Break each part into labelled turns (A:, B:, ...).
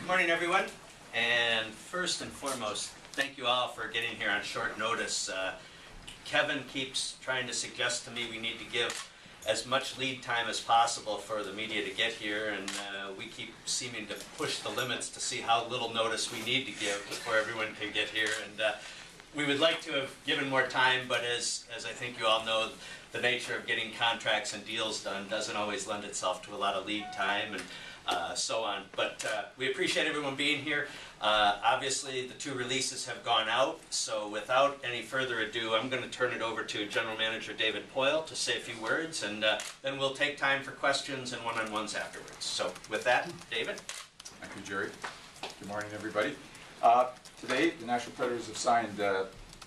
A: Good morning, everyone. And first and foremost, thank you all for getting here on short notice. Kevin keeps trying to suggest to me we need to give as much lead time as possible for the media to get here, and we keep seeming to push the limits to see how little notice we need to give before everyone can get here. And we would like to have given more time, but as I think you all know, the nature of getting contracts and deals done doesn't always lend itself to a lot of lead time and so on. But we appreciate everyone being here. Obviously, the two releases have gone out, so without any further ado, I'm going to turn it over to General Manager David Poile to say a few words, and then we'll take time for questions and one-on-ones afterwards. So with that, David.
B: Thank you, Jerry. Good morning, everybody. Today, the Nashville Predators have signed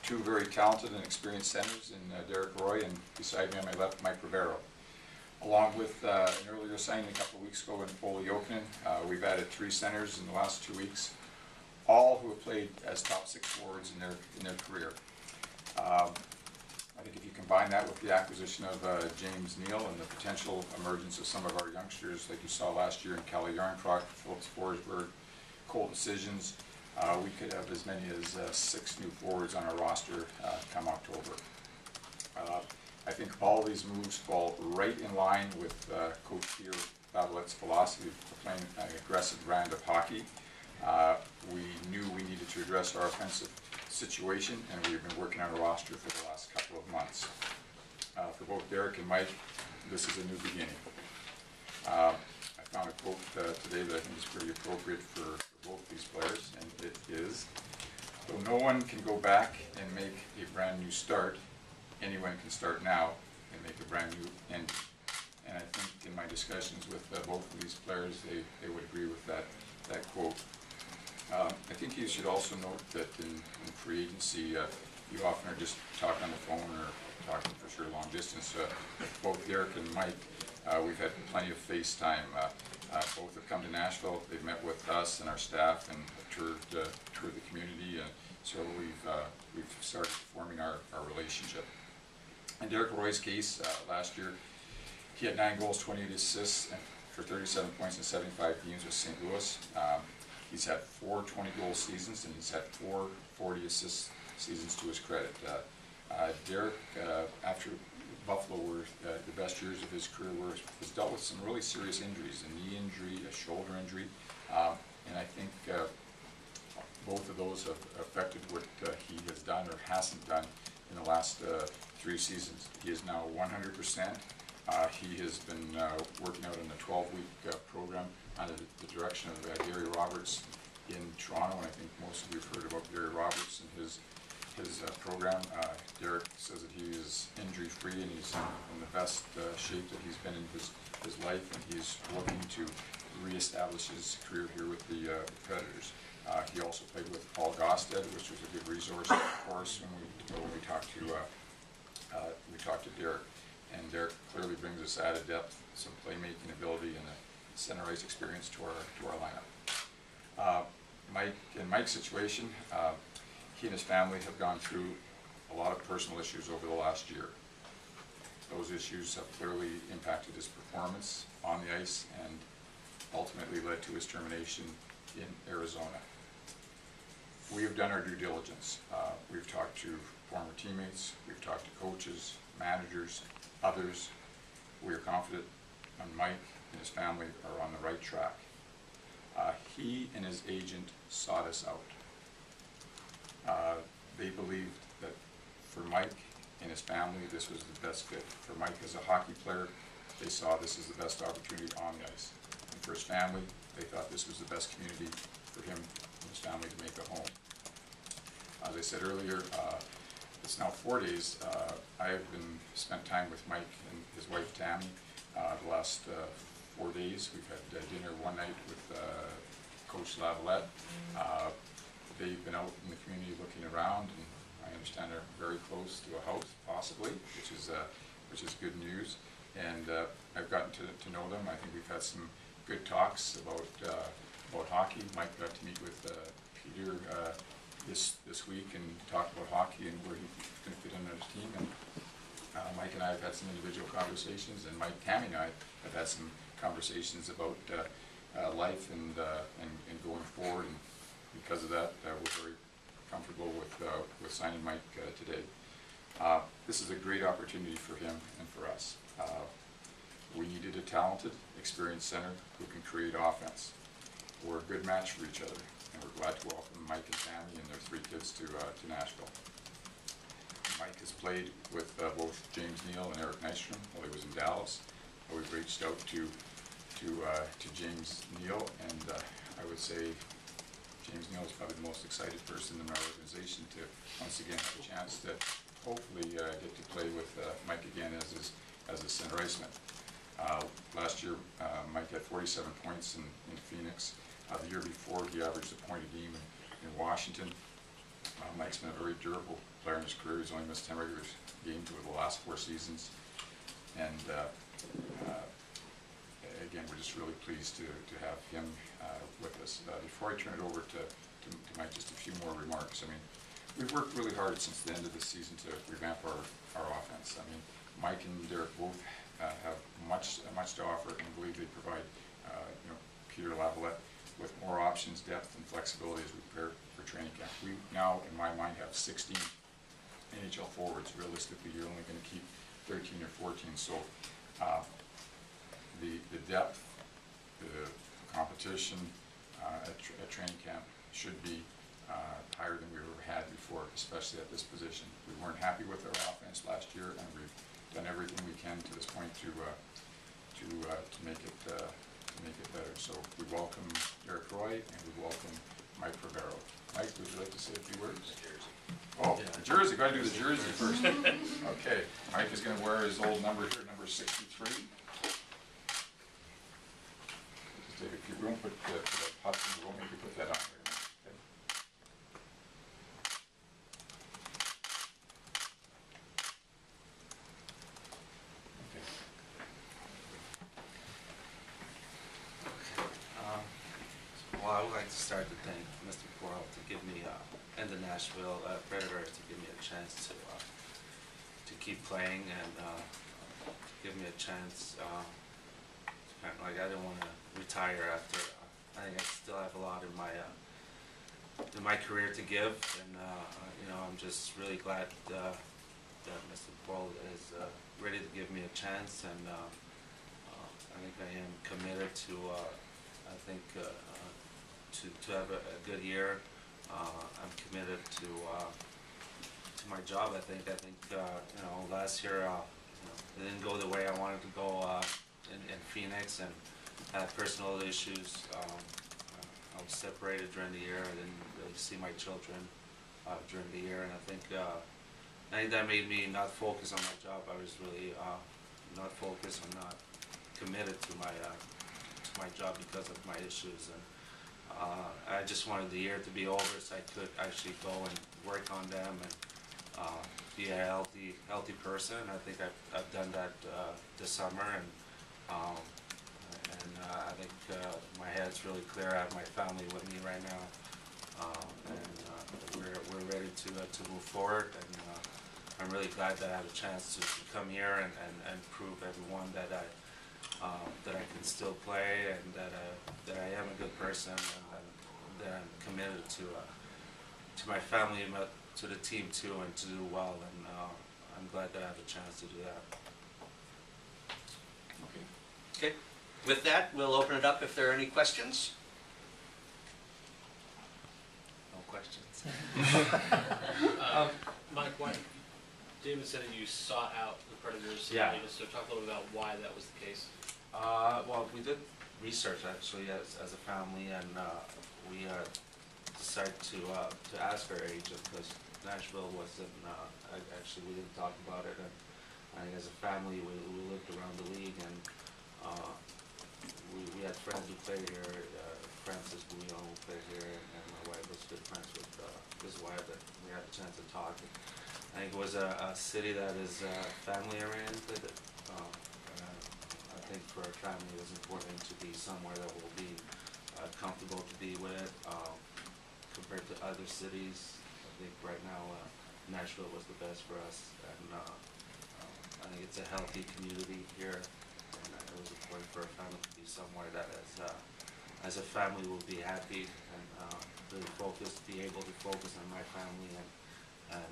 B: two very talented and experienced centers in Derek Roy, and beside me on my left, Mike Ribeiro. Along with an earlier signing a couple of weeks ago in Poile, we've added three centers in the last 2 weeks, all who have played as top six forwards in their career. I think if you combine that with the acquisition of James Neal and the potential emergence of some of our youngsters, like you saw last year in Kelly Yarncroc, Phillips Forsberg, Colton Decisions, we could have as many as 6 new forwards on our roster come October. I think all these moves fall right in line with Coach Pierre Babelet's philosophy of playing an aggressive brand of hockey. We knew we needed to address our offensive situation, and we've been working on a roster for the last couple of months. For both Derek and Mike, this is a new beginning. I found a quote today that I think is pretty appropriate for both these players, and it is, "Though no one can go back and make a brand new start, anyone can start now and make a brand new end." And I think in my discussions with both of these players, they would agree with that quote. I think you should also note that in free agency, you often are just talking on the phone or talking for sure long distance. Both Derek and Mike, we've had plenty of FaceTime. Both have come to Nashville. They've met with us and our staff and toured the community. So we've started forming our relationship. In Derek Roy's case, last year, he had 9 goals, 28 assists for 37 points in 75 games with St. Louis. He's had 4 20-goal seasons, and he's had 4 40-assist seasons to his credit. Derek, after Buffalo were the best years of his career, has dealt with some really serious injuries, a knee injury, a shoulder injury, and I think both of those have affected what he has done or hasn't done in the last 3 seasons. He is now 100%. He has been working out on a 12-week program under the direction of Gary Roberts in Toronto, and I think most of you have heard about Gary Roberts and his program. Derek says that he is injury-free and he's in the best shape that he's been in his life, and he's looking to reestablish his career here with the Predators. He also played with Paul Gosted, which was a good resource, of course, when we talked to Derek. And Derek clearly brings us added depth, some playmaking ability, and a center ice experience to our lineup. In Mike's situation, he and his family have gone through a lot of personal issues over the last year. Those issues have clearly impacted his performance on the ice and ultimately led to his termination in Arizona. We have done our due diligence. We've talked to former teammates, we've talked to coaches, managers, others. We are confident Mike and his family are on the right track. He and his agent sought us out. They believed that for Mike and his family, this was the best fit. For Mike as a hockey player, they saw this as the best opportunity on the ice. And for his family, they thought this was the best community for him and his family to make a home. As I said earlier, it's now 4 days. I have spent time with Mike and his wife Tammy the last 4 days. We've had dinner one night with Coach Lavalette. They've been out in the community looking around, and I understand they're very close to a house, possibly, which is good news. And I've gotten to know them. I think we've had some good talks about hockey. Mike got to meet with Peter this week and talk about hockey and where he's going to fit in on his team. And Mike and I have had some individual conversations, and Tammy and I have had some conversations about life and going forward, and because of that, we're very comfortable with signing Mike today. This is a great opportunity for him and for us. We needed a talented, experienced center who can create offense. We're a good match for each other, and we're glad to welcome Mike and Tammy and their 3 kids to Nashville. Mike has played with both James Neal and Eric Nystrom while he was in Dallas. We've reached out to James Neal, and I would say James Neal is probably the most excited person in our organization to once again have a chance to hopefully get to play with Mike again as a center iceman. Last year, Mike had 47 points in Phoenix. The year before, he averaged a point a game in Washington. Mike's been a very durable player in his career. He's only missed 10 regular games over the last 4 seasons. And again, we're just really pleased to have him with us. Before I turn it over to Mike, just a few more remarks. I mean, we've worked really hard since the end of the season to revamp our offense. I mean, Mike and Derek both have much to offer, and believe they provide Peter Lavalette with more options, depth, and flexibility as we prepare for training camp. We now, in my mind, have 16 NHL forwards. Realistically, you're only going to keep 13 or 14. So the depth, the competition at training camp should be higher than we've ever had before, especially at this position. We weren't happy with our offense last year, and we've done everything we can to this point to make it better. So we welcome Derek Roy and we welcome Mike Ribeiro. Mike, would you like to say a few words?
C: The jersey.
B: Oh, yeah. The jersey. Got to do the jersey first. Okay. Mike is going to wear his old number here, number 63. Just take a few. We won't put the Hudson. We won't make you put that on there.
C: Well, I would like to start to thank Mr. Poile to give me, and the Nashville Predators to give me a chance to keep playing and give me a chance. Kind of like I didn't want to retire after. I think I still have a lot in my career to give, and I'm just really glad that Mr. Poile is ready to give me a chance, and I think I am committed to. I think. To have a good year. I'm committed to my job. I think last year it didn't go the way I wanted to go in Phoenix, and had personal issues. I was separated during the year. I didn't really see my children during the year, and I think that made me not focus on my job. I was really not focused. I'm not committed to my job because of my issues, and I just wanted the year to be over so I could actually go and work on them and be a healthy person. I think I've done that this summer, and I think my head's really clear. I have my family with me right now, and we're ready to move forward. And I'm really glad that I have a chance to come here and prove everyone that I can still play, and that I am a good person, and that I'm committed to my family, and to the team too, and to do well. And I'm glad that I have a chance to do that.
A: Okay. With that, we'll open it up if there are any questions.
C: No questions.
D: Mike, David said that you sought out the Predators.
C: Yeah.
D: So talk a little bit about why that was the case.
C: Well, we did research actually as a family, and we decided to ask our agent, because Nashville wasn't. Actually, we didn't talk about it, and I think as a family we lived around the league, and we had friends who played here. Francis Bouillon who played here, and my wife was good friends with his wife. That we had a chance to talk. I think it was a city that is family oriented. I think for our family it was important to be somewhere that will be comfortable to be with compared to other cities. I think right now Nashville was the best for us, and I think it's a healthy community here, and it was important for our family to be somewhere that is as a family, we'll be happy and really be able to focus on my family and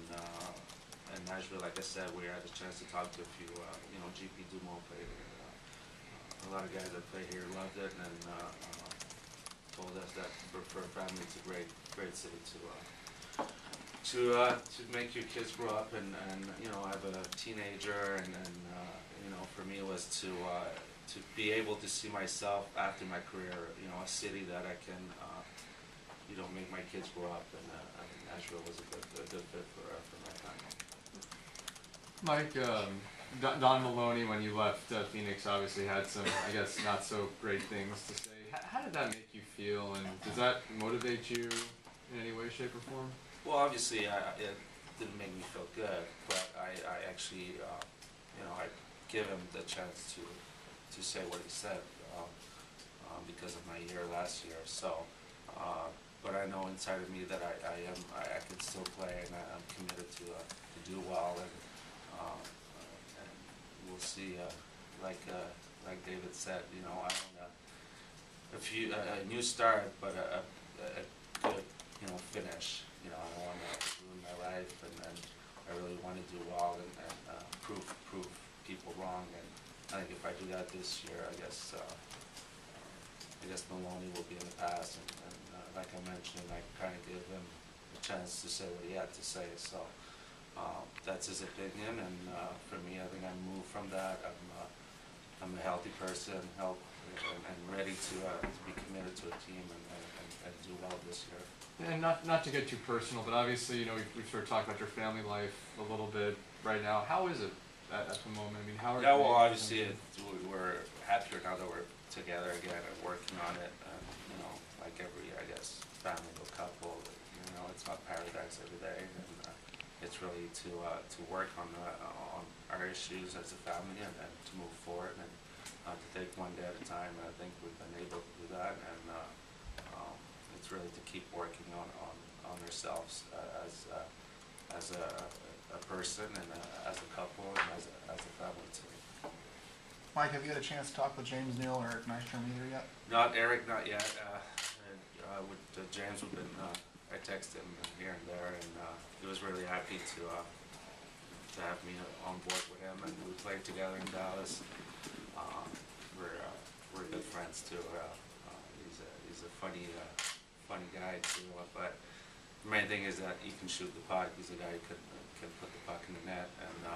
C: Nashville. Like I said, we had a chance to talk to a few, GP Dumo played. A lot of guys that play here loved it and told us that for a family, it's a great city to make your kids grow up and have a teenager and for me it was to be able to see myself after my career, a city that I can make my kids grow up and I think Nashville was a good fit for my family.
E: Mike, Don Maloney, when you left Phoenix, obviously had some, I guess, not so great things to say. How did that make you feel, and does that motivate you in any way, shape, or form?
C: Well, obviously, it didn't make me feel good, but I actually, I give him the chance to say what he said because of my year last year. So, but I know inside of me that I can still play, and I'm committed to do well, and we'll see. Like David said, I want a new start, but a good finish. I don't want to ruin my life, and I really want to do well and prove people wrong. And I think if I do that this year, I guess Maloney will be in the past. And like I mentioned, I kind of give him a chance to say what he had to say. So that's his opinion, and for me, I think I moved from that. I'm a healthy person, and ready to be committed to a team and do well this year.
E: And not to get too personal, but obviously, we've sort of talked about your family life a little bit right now. How is it at the moment? I mean, how are you?
C: Yeah, well, obviously, we're happier now that we're together again and working on it. Like every, I guess, family or couple, it's not paradise every day. And it's really to work on our issues as a family and to move forward and to take one day at a time. And I think we've been able to do that. And it's really to keep working on ourselves as a person and as a couple and as a family too.
F: Mike, have you had a chance to talk with James Neal or Eric Nystrom either yet?
C: Not Eric, not yet. With James, I texted him here and there, and he was really happy to have me on board with him, and we played together in Dallas. We're good friends too. He's a funny guy too. But the main thing is that he can shoot the puck. He's a guy who can put the puck in the net, and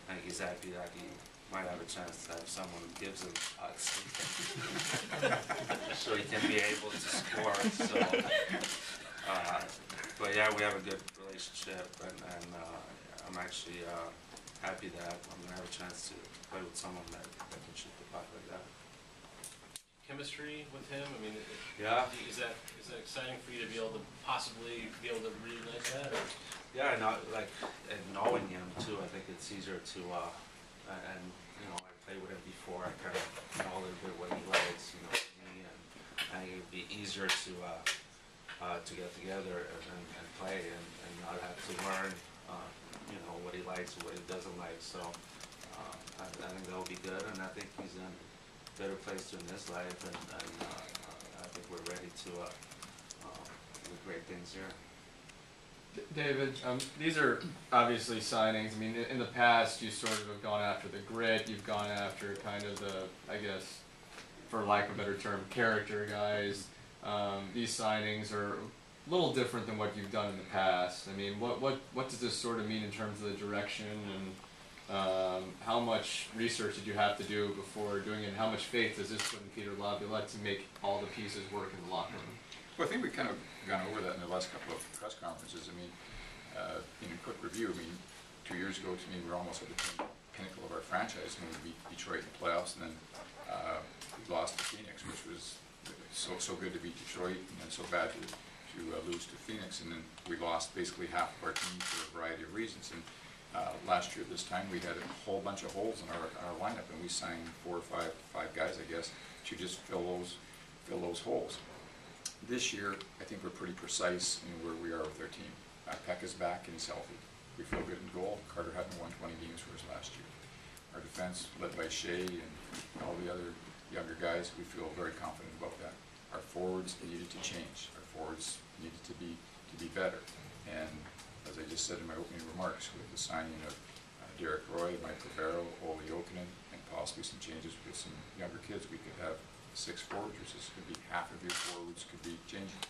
C: I think he's happy that he might have a chance to have someone who gives him pucks so he can be able to score. So, but yeah, we have a good relationship, and I'm actually happy that I'm gonna have a chance to play with someone that can shoot the puck like that.
D: Chemistry with him. I mean,
C: Yeah.
D: Is that exciting for you to be able to possibly be able to reignite that? Or?
C: Yeah, and knowing him too, I think it's easier to and I played with him before. I kind of know a little bit what he likes, me, and I think it'd be easier to get together and play and not have to learn what he likes and what he doesn't like. So I think that'll be good, and I think he's in a better place in his life, and I think we're ready to do great things here.
E: David, these are obviously signings. I mean, in the past, you sort of have gone after the grit. You've gone after kind of the, I guess, for lack of a better term, character guys. These signings are a little different than what you've done in the past. I mean, what does this sort of mean in terms of the direction, and how much research did you have to do before doing it, and how much faith does this put in Peter Laviolette to make all the pieces work in the locker room?
B: Well, I think we've kind of gone over that in the last couple of press conferences. I mean, in a quick review, 2 years ago, to me, we were almost at the pinnacle of our franchise when we beat Detroit in the playoffs, and then we lost to Phoenix, which was so good to beat Detroit, and then so bad to lose to Phoenix, and then we lost basically half of our team for a variety of reasons. And last year, this time, we had a whole bunch of holes in our lineup, and we signed 4 or 5 guys, I guess, to just fill those holes. This year, I think we're pretty precise in where we are with our team. Peck is back and he's healthy. We feel good in goal. Carter hadn't won 20 games for us last year. Our defense, led by Shea and all the other younger guys, we feel very confident about that. our forwards needed to change. Our forwards needed to be better. And as I just said in my opening remarks, with the signing of Derek Roy, Mike Ribeiro, Ole Jokinen, and possibly some changes with some younger kids, we could have 6 forwards, which is could be half of your forwards could be changing.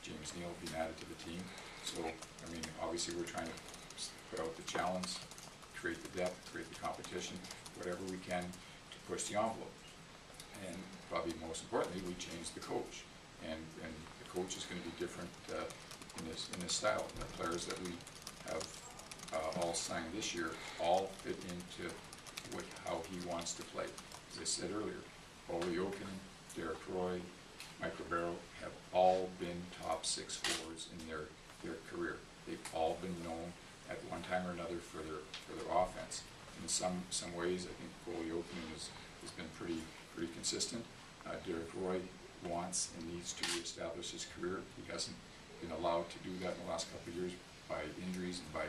B: James Neal being added to the team. So, I mean, obviously we're trying to put out the challenge, create the depth, create the competition, whatever we can to push the envelope. And probably most importantly, we changed the coach. And the coach is going to be different in this style. The players that we have all signed this year all fit into how he wants to play. As I said earlier, Ole Jokinen, Derek Roy, Mike Ribeiro have all been top 6 forwards in their career. They've all been known at one time or another for their offense. In some ways, I think Ole Jokinen has been pretty consistent. Derek Roy wants and needs to reestablish his career. He hasn't been allowed to do that in the last couple of years by injuries and by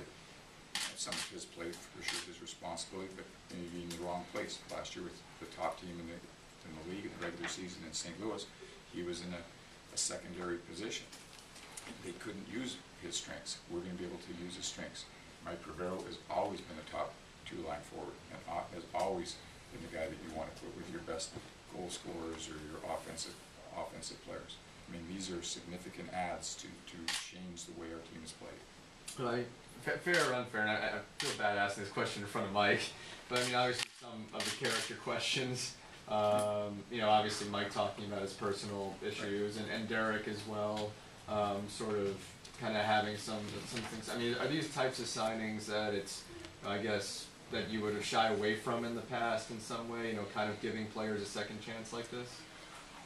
B: some of his play, for sure his responsibility, but maybe in the wrong place. Last year with the top team in the league in the regular season in St. Louis, he was in a secondary position. They couldn't use his strengths. We're going to be able to use his strengths. Mike Ribeiro has always been a top 2-line forward and has always been the guy that you want to put with your best goal scorers or your offensive players. I mean, these are significant adds to change the way our team is played.
E: Well, fair or unfair, and I feel bad asking this question in front of Mike, but I mean, obviously some of the character questions, you know, obviously Mike talking about his personal issues, and Derek as well, sort of kind of having some things. I mean, are these types of signings that it's, I guess, that you would have shied away from in the past in some way, you know, kind of giving players a second chance like this?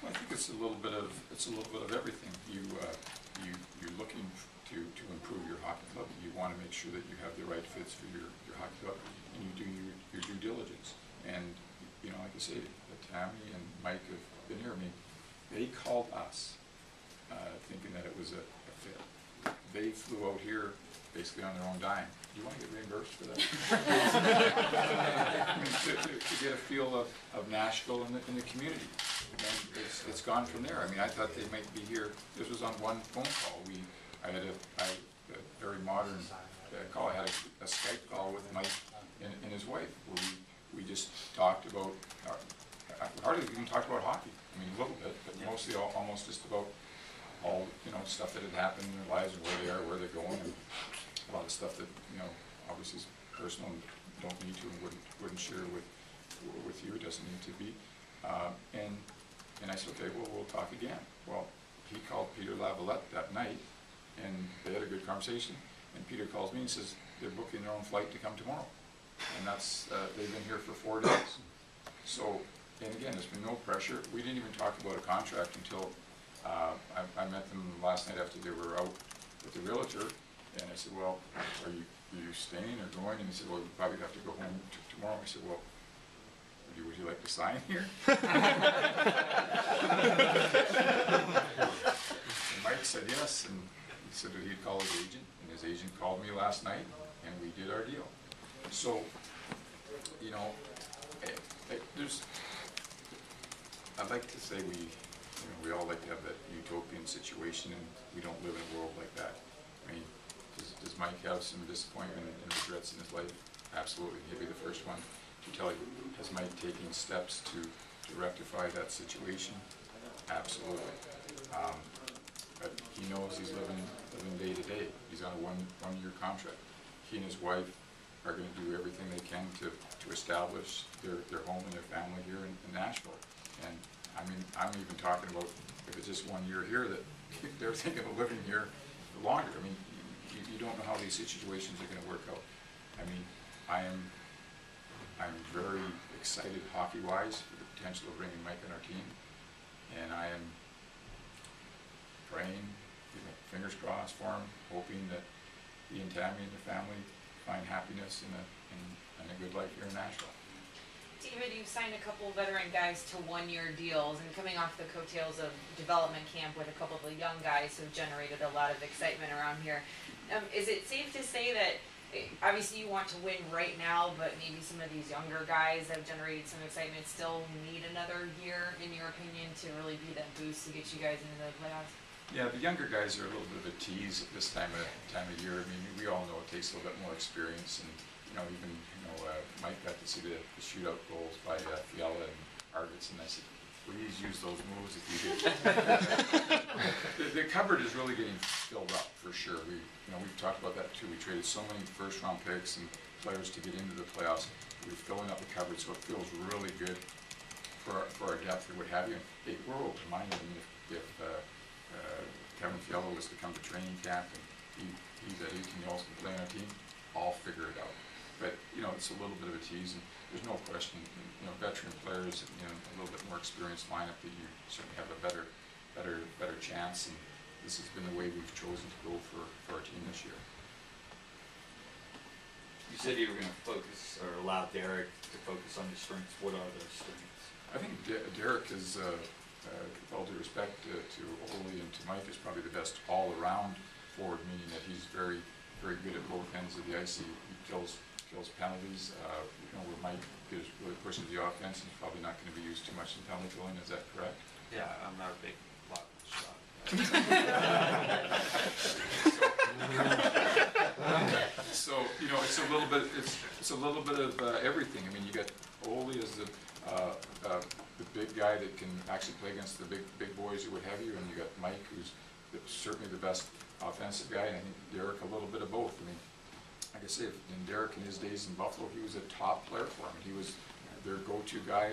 B: Well, I think it's a little bit of everything. You're looking to improve your hockey club. You want to make sure that you have the right fits for your hockey club, and you do your due diligence. And you know, like I say, Tammy and Mike have been here. I mean, they called us thinking that it was a fit. They flew out here basically on their own dime. Do you want to get reimbursed for that? I mean, to get a feel of Nashville and the community. And it's gone from there. I mean, I thought they might be here. This was on one phone call. I had a very modern call. I had a Skype call with Mike and his wife, where we just talked about, hardly even talked about hockey. I mean, a little bit, but mostly almost just about all, you know, stuff that had happened in their lives and where they are, where they're going, and a lot of stuff that, you know, obviously is personal and don't need to and wouldn't share with you. It doesn't need to be. And I said, okay, well, we'll talk again. Well, he called Peter Lavalette that night, and they had a good conversation. And Peter calls me and says they're booking their own flight to come tomorrow. And that's, they've been here for 4 days. So, and again, there's been no pressure. We didn't even talk about a contract until I met them last night after they were out with the realtor. And I said, well, are you staying or going? And he said, well, you probably have to go home tomorrow. I said, well, would you like to sign here? And Mike said yes, and he said that he'd call his agent, and his agent called me last night, and we did our deal. So, you know, I'd like to say we all like to have that utopian situation, and we don't live in a world like that. I mean, does Mike have some disappointment and regrets in his life? Absolutely. He'll be the first one to tell you. Has Mike taken steps to rectify that situation? Absolutely. But he knows he's living day to day. He's on a one-year contract. He and his wife are going to do everything they can to establish their home and their family here in Nashville. And I mean, I'm even talking about if it's just 1 year here that they're thinking of living here longer. I mean, you don't know how these situations are going to work out. I mean, I'm very excited hockey-wise for the potential of bringing Mike on our team, and I am praying, fingers crossed for him, hoping that he and Tammy and their family find happiness in a good life here in Nashville.
G: David, you've signed a couple veteran guys to 1-year deals, and coming off the coattails of development camp with a couple of the young guys who've generated a lot of excitement around here. Is it safe to say that Obviously you want to win right now, but maybe some of these younger guys that have generated some excitement still need another year, in your opinion, to really be that boost to get you guys into the playoffs?
B: Yeah, the younger guys are a little bit of a tease at this time of year. I mean, we all know it takes a little bit more experience, and even Mike got to see the shootout goals by Fiala and Arvids, and I said, please use those moves if you do. The cupboard is really getting filled up for sure. We've talked about that too. We traded so many first-round picks and players to get into the playoffs. We're filling up the cupboard, so it feels really good for our depth or what have you. Hey, we're open-minded. I mean, if Kevin Fiala was to come to training camp and he's at 18 years old and play on our team, I'll figure it out. But it's a little bit of a tease, and there's no question. Veteran players, a little bit more experienced lineup, that you certainly have a better chance. And this has been the way we've chosen to go for our team this year.
H: You said you were going to focus or allow Derek to focus on his strengths. What are those strengths?
B: I think Derek is, with all due respect to Ole and to Mike, is probably the best all-around forward, meaning that he's very, very good at both ends of the ice. He kills penalties. Where Mike is really pushing the offense, he's probably not going to be used too much in penalty killing. Is that correct?
C: Yeah, I'm not a big block shot.
B: So it's a little bit of everything. I mean, you got Ole as the big guy that can actually play against the big boys or what have you, and you got Mike, who's certainly the best offensive guy, and I think Derek a little bit of both. I mean, like I say, in Derek in his days in Buffalo, he was a top player for him. He was their go-to guy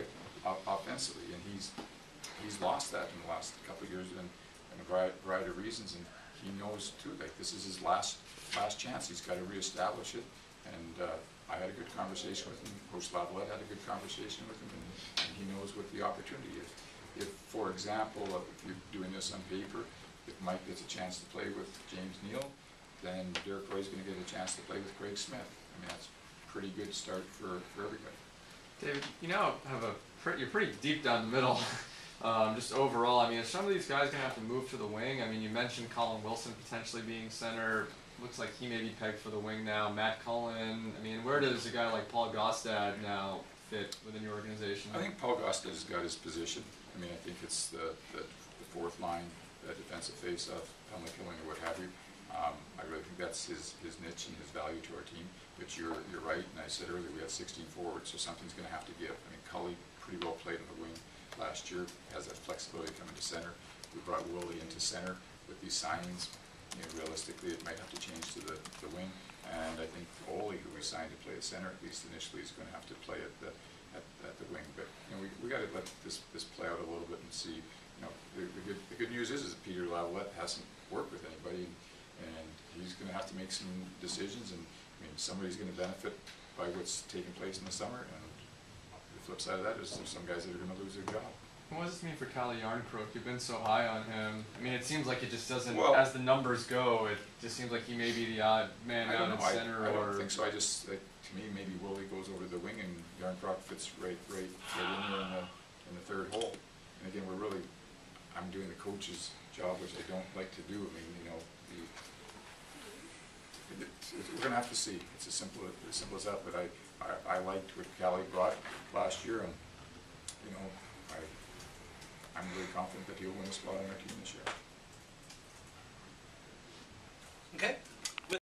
B: offensively, and he's lost that in the last couple of years, and a variety of reasons. And he knows too, like, this is his last chance. He's got to reestablish it. And I had a good conversation with him. Coach Lavalette had a good conversation with him, and he knows what the opportunity is. If, for example, if you're doing this on paper, if Mike gets a chance to play with James Neal, then Derek Roy's going to get a chance to play with Craig Smith. I mean, that's a pretty good start for everybody.
E: David, you're pretty deep down the middle. Just overall, I mean, are some of these guys going to have to move to the wing? I mean, you mentioned Colin Wilson potentially being center. Looks like he may be pegged for the wing now. Matt Cullen. I mean, where does a guy like Paul Gostad now fit within your organization?
B: I think Paul Gostad's got his position. I mean, I think it's the fourth line, defensive face-off, penalty killing, or what have you. I really think that's his niche and his value to our team. But you're right, and I said earlier we had 16 forwards, so something's going to have to give. I mean, Cully pretty well played on the wing last year, has that flexibility coming to center. We brought Willie into center with these signings. Realistically, it might have to change to the wing. And I think Ole, who we signed to play at center, at least initially, is going to have to play at the wing. But we got to let this play out a little bit and see. The good news is that Peter Lavalette hasn't worked with anybody, and he's going to have to make some decisions. And I mean, somebody's going to benefit by what's taking place in the summer, and the flip side of that is there's some guys that are going to lose their job.
E: What does this mean for Calle Yarncrook? You've been so high on him. I mean, it seems like it just doesn't,
B: well,
E: as the numbers go, it just seems like he may be the odd man out in center.
B: I don't think so. To me, maybe Willie goes over the wing and Yarncrook fits right in there in the third hole. And again, I'm doing the coach's job, which I don't like to do. I mean, we're going to have to see. It's as simple as that. But I liked what Calle brought last year, and I'm really confident that he'll win a spot on our team this year.
A: Okay,